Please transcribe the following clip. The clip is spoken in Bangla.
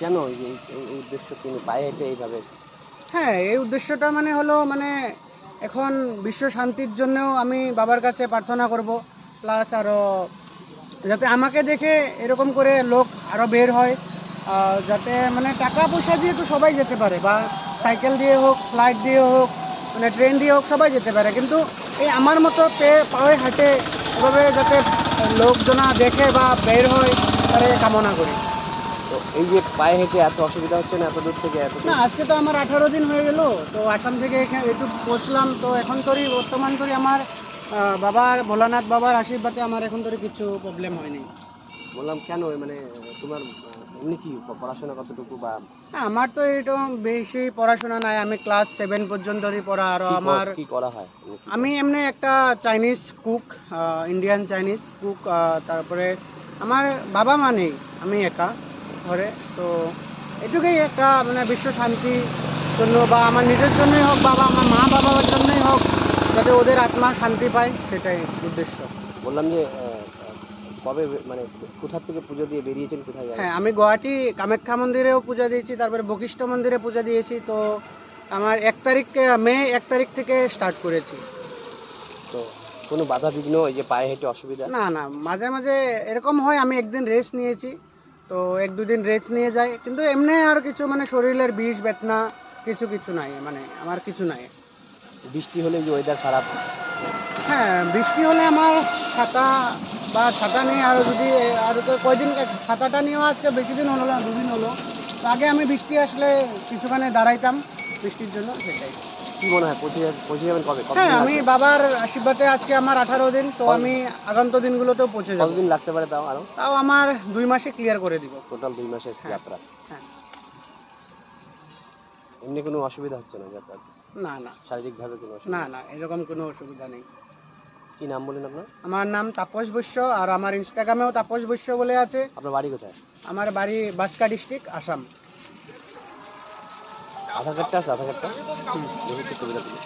কেন এই উদ্দেশ্য তুমি পায়ে হেঁটে এইভাবে? হ্যাঁ, এই উদ্দেশ্যটা মানে হলো মানে এখন বিশ্ব শান্তির জন্যও আমি বাবার কাছে প্রার্থনা করব। প্লাস আরও যাতে আমাকে দেখে এরকম করে লোক আরও বের হয়, যাতে মানে টাকা পয়সা দিয়ে তো সবাই যেতে পারে, বা সাইকেল দিয়ে হোক, ফ্লাইট দিয়ে হোক, মানে ট্রেন দিয়ে হোক, সবাই যেতে পারে, কিন্তু এই আমার মতো পায়ে হাঁটে এভাবে যাতে লোকজনা দেখে বা বের হয়, তারে কামনা করি। তো এই যে পায়ে হেঁটে এত অসুবিধা হচ্ছে না এত দূর থেকে এত না, দূর? আজকে তো আমার 18 দিন হয়ে গেল। তো আসাম থেকে এখানে একটু পৌঁছলাম, তো এখন তোরই বর্তমান করি আমার বাবার ভোলানাথ বাবার আশীর্বাদে আমার এখন তোর কিছু প্রবলেম হয়নি। বললাম কেন মানে তোমার এমনি কি পড়াশোনা কতটুকু বা হ্যাঁ, আমার তো এরকম বেশি পড়াশোনা নাই, আমি ক্লাস 7 পর্যন্তই পড়া। আর আমার কি করা হয় এমনি কি আমি করা? এমনি একটা Chinese cook, Indian Chinese cook. তারপরে আমার বাবা মা নেই, আমি একা ঘরে। তো এটুকুই একটা মানে বিশ্ব শান্তি জন্য, বা আমার নিজের জন্যই হোক, বাবা আমার মা বাবার জন্যই হোক, যাতে ওদের আত্মা শান্তি পায়, সেটাই উদ্দেশ্য। বললাম যে কবে মানে কোথা থেকে পুজো দিয়ে বেরিয়েছেন কোথায় যাবেন? হ্যাঁ, আমি গুয়াহাটি কামাখ্যা মন্দিরেও পূজা দিয়েছি, তারপরে বশিষ্ঠ মন্দিরে পূজা দিয়েছি। তো আমার 1 তারিখ, মে 1 তারিখ থেকে স্টার্ট করেছি। তো কোনো বাধা বিঘ্ন এই যে পায়ে হেঁটে অসুবিধা? না না, মাঝে মাঝে এরকম হয়, আমি একদিন রেস্ট নিয়েছি, তো 1-2 দিন রেস্ট নিয়ে যাই, কিন্তু এমনি আর কিছু মানে শরীরের বিষ বেদনা কিছু কিছু নাই, মানে আমার কিছু নাই। বৃষ্টি হলে যে ওয়েদার খারাপ, হ্যাঁ, বৃষ্টি হলে আমার ছাতা বা ছাতা নেই, আর যদি আর তো কয়দিন ছাতাটা নিয়েও আজকে বেশি দিন হলো না, 2 দিন হলো। তো আগে আমি বৃষ্টি আসলে কিছুখানে দাঁড়াইতাম বৃষ্টির জন্য, সেটাই। কি মনে হয় পৌঁছে যাবেন কবে হ্যাঁ, কতদিন আমি লাগবে? বাবার আশীর্বাদে আজকে আমার 18 দিন, তো কত- আমি আগন্ত দিনগুলোতেও পৌঁছে যাব। কতদিন লাগতে পারে তাও আরো? তাও আমার 2 মাসে ক্লিয়ার করে দিব। টোটাল 2 মাসের হ্যাঁ যাত্রা। হ্যাঁ। এমনি কোনো অসুবিধা হচ্ছে না যাতায়াত? না না শারীরিকভাবে কোনো না অসুবিধা? না, এরকম কোনো অসুবিধা নেই। কি নাম বললেন আপনার? আমার নাম তাপস বৈশ্য, আর আমার ইনস্টাগ্রামেও তাপস বৈশ্য বলে আছে। আপনার বাড়ি কোথায়? আমার বাড়ি বাঁশকা ডিস্ট্রিক্ট, আসাম। আধার কার্ডটা আছে আধার কার্ডটা? হুম। দেখি তো ছবিটা তুলে।